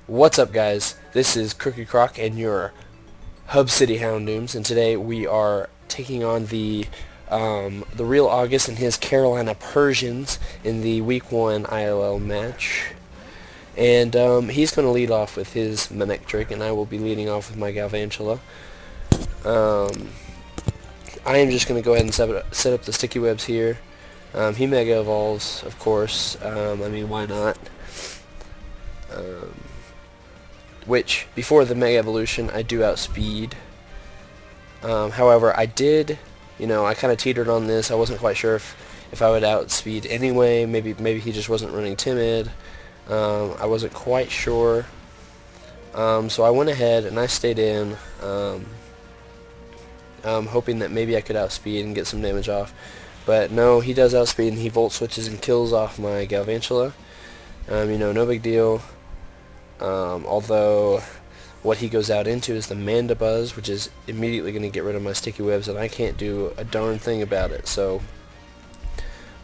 What's up, guys? This is Crooked Croc and your Hub City Houndooms, and today we are taking on the real August and his Carolina Persians in the Week 1 I.L.L match. And he's going to lead off with his Manectric, and I will be leading off with my Galvantula. I am just going to go ahead and set up the sticky webs here. He Mega Evolves, of course. I mean, why not? Which, before the Mega Evolution, I do outspeed. However, I did, I kind of teetered on this. I wasn't quite sure if I would outspeed anyway. Maybe he just wasn't running timid. I wasn't quite sure. So I went ahead and I stayed in, hoping that maybe I could outspeed and get some damage off. But no, he does outspeed, and he Volt Switches and kills off my Galvantula. No big deal. Although what he goes out into is the Mandibuzz, which is immediately going to get rid of my sticky webs, and I can't do a darn thing about it. So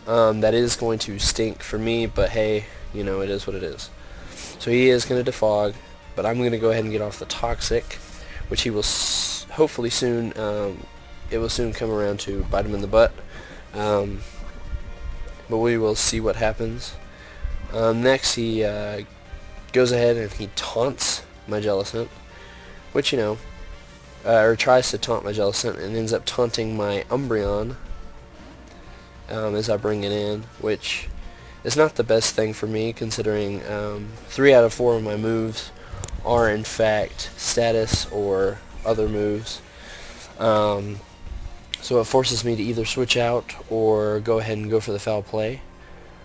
that is going to stink for me, but hey, it is what it is. So he is going to defog, but I'm going to go ahead and get off the Toxic, which he will hopefully soon, it will soon come around to bite him in the butt. But we will see what happens. Next, he goes ahead and he taunts my Jellicent, which, or tries to taunt my Jellicent, and ends up taunting my Umbreon as I bring it in, which is not the best thing for me, considering 3 out of 4 of my moves are in fact status or other moves. So it forces me to either switch out or go ahead and go for the foul play.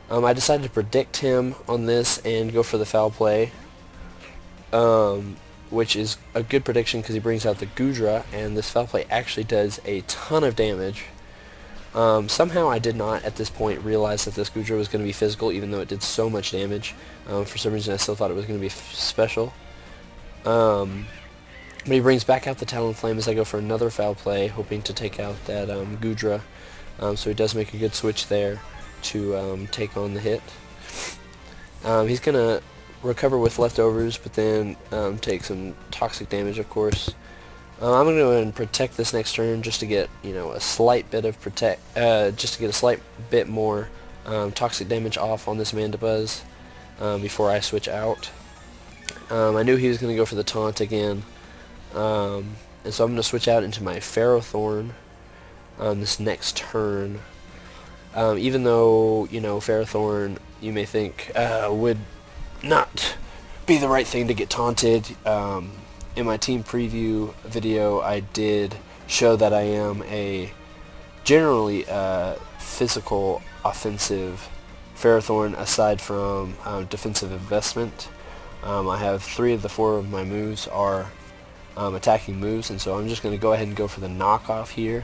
I decided to predict him on this and go for the foul play, which is a good prediction because he brings out the Goodra, and this foul play actually does a ton of damage. Somehow I did not at this point realize that this Goodra was going to be physical, even though it did so much damage. For some reason I still thought it was going to be special. But he brings back out the Talonflame as I go for another foul play, hoping to take out that Goodra. So he does make a good switch there to take on the hit. He's going to recover with leftovers, but then take some toxic damage, of course. I'm going to go ahead and protect this next turn just to get, a slight bit of just to get a slight bit more toxic damage off on this Mandibuzz before I switch out. I knew he was going to go for the taunt again, and so I'm going to switch out into my Ferrothorn this next turn. Even though, Ferrothorn, you may think, would not be the right thing to get taunted. In my team preview video, I did show that I am a generally physical, offensive Ferrothorn, aside from defensive investment. I have 3 of the 4 of my moves are attacking moves, and so I'm just going to go ahead and go for the knockoff here.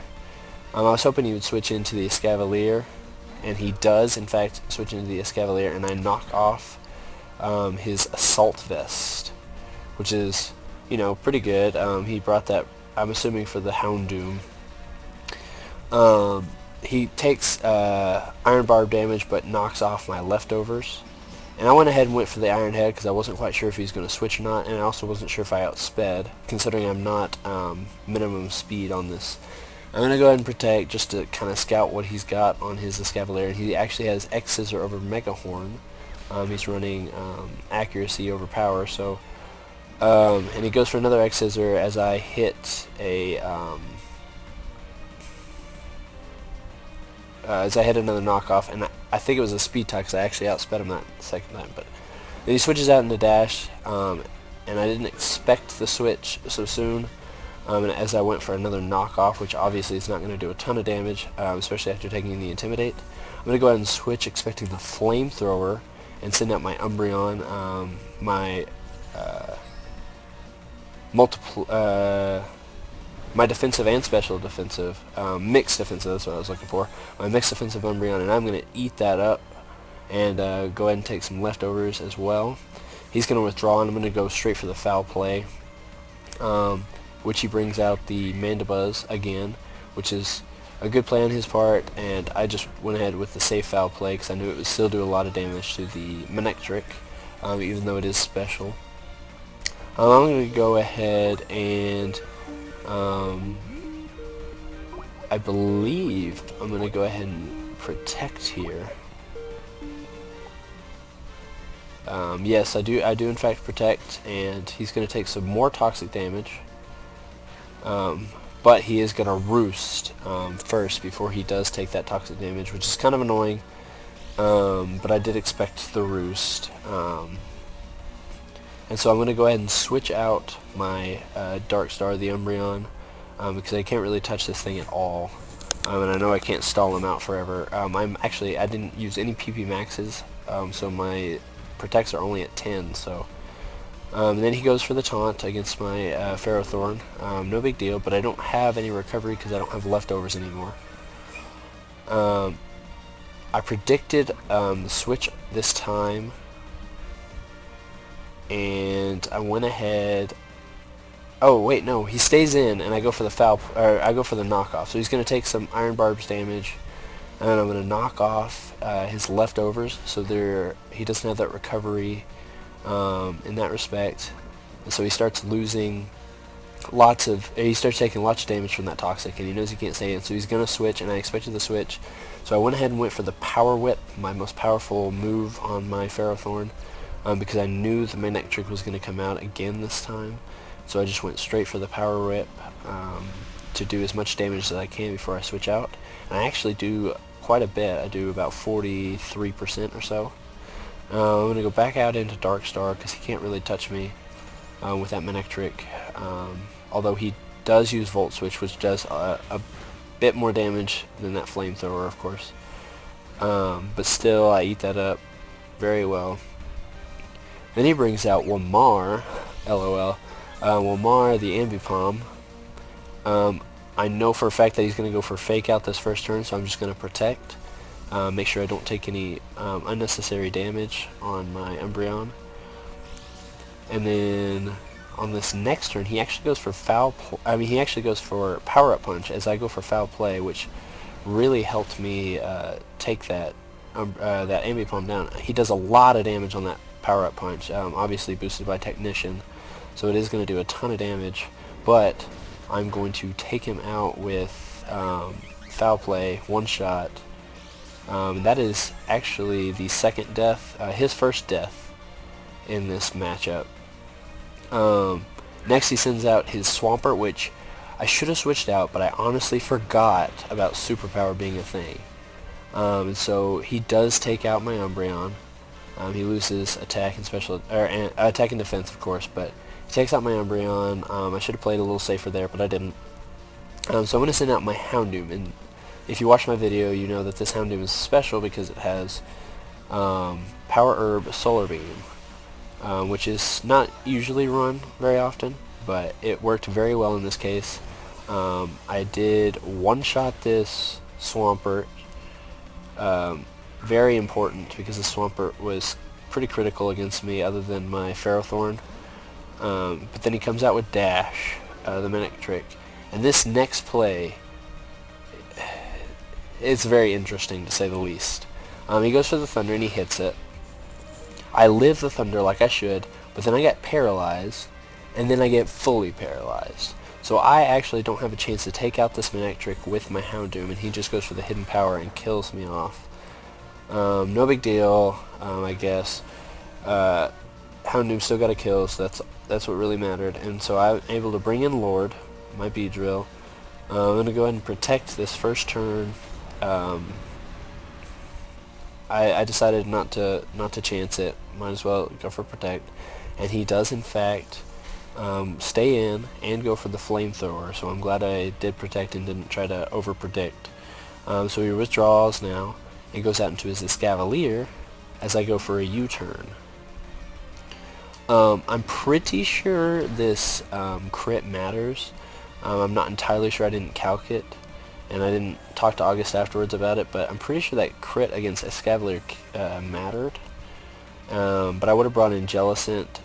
I was hoping he would switch into the Escavalier, and he does, in fact, switch into the Escavalier, and I knock off his Assault Vest, which is, pretty good. He brought that, I'm assuming, for the Houndoom. He takes Iron Barb damage, but knocks off my leftovers. And I went ahead and went for the Iron Head because I wasn't quite sure if he was going to switch or not, and I also wasn't sure if I outsped, considering I'm not minimum speed on this. I'm going to go ahead and protect just to kind of scout what he's got on his Escavalier, and he actually has X-Scissor over Mega Horn. He's running accuracy over power, so and he goes for another X-Scissor as I hit a another knockoff, and I think it was a speed tie because I actually outsped him that second time. But then he switches out into dash, and I didn't expect the switch so soon. And as I went for another knockoff, which obviously is not going to do a ton of damage, especially after taking the Intimidate, I'm going to go ahead and switch, expecting the Flamethrower, and send out my Umbreon, my defensive and special defensive, mixed defensive, that's what I was looking for, my mixed defensive Umbreon, and I'm going to eat that up and go ahead and take some leftovers as well. He's going to withdraw, and I'm going to go straight for the foul play, which he brings out the Mandibuzz again, which is a good play on his part, and I just went ahead with the safe foul play because I knew it would still do a lot of damage to the Manectric, even though it is special. I'm going to go ahead and I believe I'm going to go ahead and protect here. Yes, I do in fact protect, and he's going to take some more toxic damage. But he is going to roost first before he does take that toxic damage, which is kind of annoying. But I did expect the roost. And so I'm going to go ahead and switch out my Dark Star, the Umbreon, because I can't really touch this thing at all. And I know I can't stall him out forever. I didn't use any PP maxes, so my protects are only at 10. So then he goes for the taunt against my Ferrothorn. No big deal, but I don't have any recovery because I don't have leftovers anymore. I predicted the switch this time, and I went ahead. Oh wait, no, he stays in, and I go for the I go for the knockoff. So he's going to take some Iron Barbs damage, and I'm going to knock off his leftovers, so he doesn't have that recovery in that respect. And so he starts losing he starts taking lots of damage from that toxic, and he knows he can't stay in, so he's going to switch, and I expected the switch. So I went ahead and went for the Power Whip, my most powerful move on my Ferrothorn, because I knew the Manectric was going to come out again this time. So I just went straight for the Power Whip to do as much damage as I can before I switch out. And I actually do quite a bit. I do about 43% or so. I'm going to go back out into Dark Star because he can't really touch me with that Manectric. Although he does use Volt Switch, which does a bit more damage than that Flamethrower, of course. But still, I eat that up very well. Then he brings out Wamar, LOL. Wamar, the Ambipom. I know for a fact that he's going to go for Fake Out this first turn, so I'm just going to protect. Make sure I don't take any unnecessary damage on my Umbreon. And then on this next turn, he actually goes for he actually goes for Power Up Punch as I go for Foul Play, which really helped me take that Ambipom down. He does a lot of damage on that Power Up Punch, obviously boosted by Technician, so it is going to do a ton of damage, but I'm going to take him out with Foul Play, one shot. That is actually the second death, his first death in this matchup. Next he sends out his Swampert, which I should have switched out, but I honestly forgot about Superpower being a thing. And so he does take out my Umbreon. He loses attack and attack and defense, of course, but he takes out my Umbreon. I should have played a little safer there, but I didn't. So I'm going to send out my Houndoom, and if you watch my video, you know that this Houndoom is special because it has Power Herb Solar Beam, which is not usually run very often, but it worked very well in this case. I did one-shot this Swampert. Very important because the Swampert was pretty critical against me other than my Ferrothorn. But then he comes out with Dash, the Manectric, and this next play is very interesting to say the least. He goes for the Thunder and he hits it. I live the Thunder like I should, but then I get paralyzed, and then I get fully paralyzed. So I actually don't have a chance to take out this Manectric with my Houndoom, and he just goes for the Hidden Power and kills me off. No big deal, I guess. Houndoom still got a kill, so that's what really mattered. And so I'm able to bring in Lord, my Beedrill. I'm going to go ahead and protect this first turn. I decided not to chance it. Might as well go for protect. And he does in fact stay in and go for the Flamethrower. So I'm glad I did protect and didn't try to over predict. So he withdraws now and goes out into his Escavalier as I go for a U-turn. I'm pretty sure this crit matters. I'm not entirely sure. I didn't calc it, and I didn't talk to August afterwards about it, but I'm pretty sure that crit against Escavalier mattered. But I would have brought in Jellicent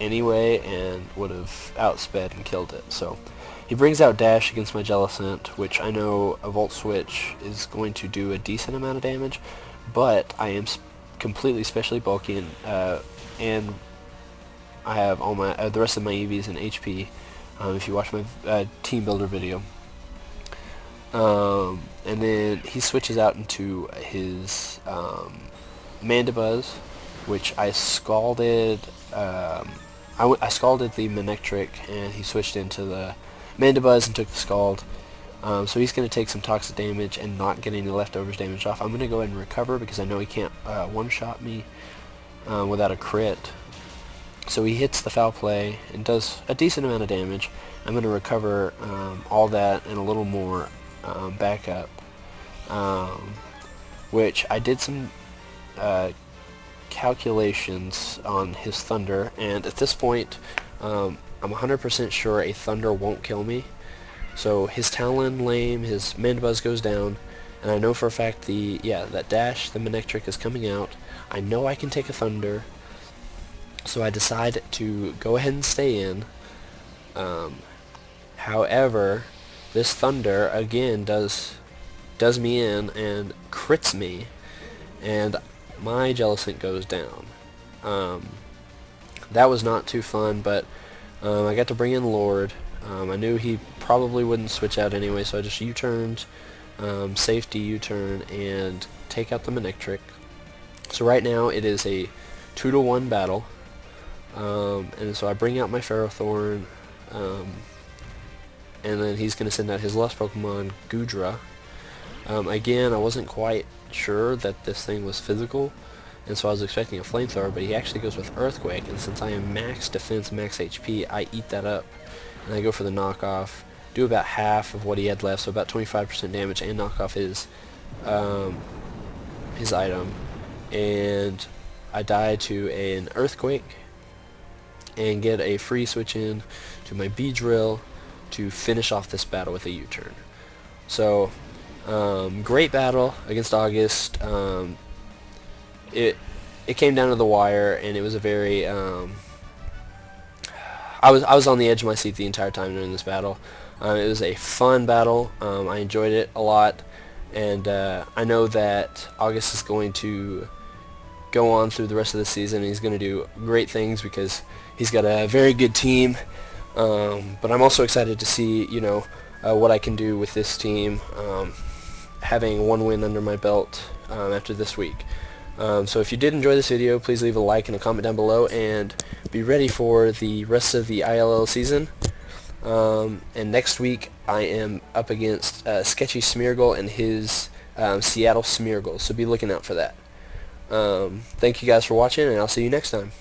anyway and would have outsped and killed it. So he brings out Dash against my Jellicent, which I know a Volt Switch is going to do a decent amount of damage, but I am completely specially bulky and I have all my the rest of my EVs in HP. If you watch my team builder video. And then he switches out into his Mandibuzz, which I scalded. I scalded the Manectric, and he switched into the Mandibuzz and took the Scald. So he's going to take some toxic damage and not get any leftovers damage off. I'm going to go ahead and recover because I know he can't one-shot me without a crit. So he hits the foul play and does a decent amount of damage. I'm going to recover all that and a little more backup, which I did some calculations on his Thunder, and at this point I'm 100% sure a Thunder won't kill me. So his Talon lame, his Mandibuzz goes down, and I know for a fact that dash, the Manectric is coming out. I know I can take a Thunder, so I decide to go ahead and stay in. However, this Thunder again does me in and crits me, and my Jellicent goes down. That was not too fun, but I got to bring in Lord. I knew he probably wouldn't switch out anyway, so I just U-turned, safety U-turn, and take out the Manectric. So right now it is a 2-to-1 battle, and so I bring out my Ferrothorn, and then he's going to send out his last Pokemon, Goodra. Again, I wasn't quite sure that this thing was physical, and so I was expecting a Flamethrower, but he actually goes with Earthquake, and since I am max defense, max HP, I eat that up, and I go for the knockoff, do about half of what he had left, so about 25% damage, and knock off his item, and I die to an Earthquake, and get a free switch in to my Beedrill to finish off this battle with a U-turn. So, great battle against August. It came down to the wire, and it was a very I was on the edge of my seat the entire time during this battle. It was a fun battle. I enjoyed it a lot, and I know that August is going to go on through the rest of the season. He's going to do great things because he's got a very good team. But I'm also excited to see, what I can do with this team, having one win under my belt after this week. So if you did enjoy this video, please leave a like and a comment down below, and be ready for the rest of the I.L.L season. And next week I am up against Sketchy Smeargle and his Seattle Smeargles, so be looking out for that. Thank you guys for watching, and I'll see you next time.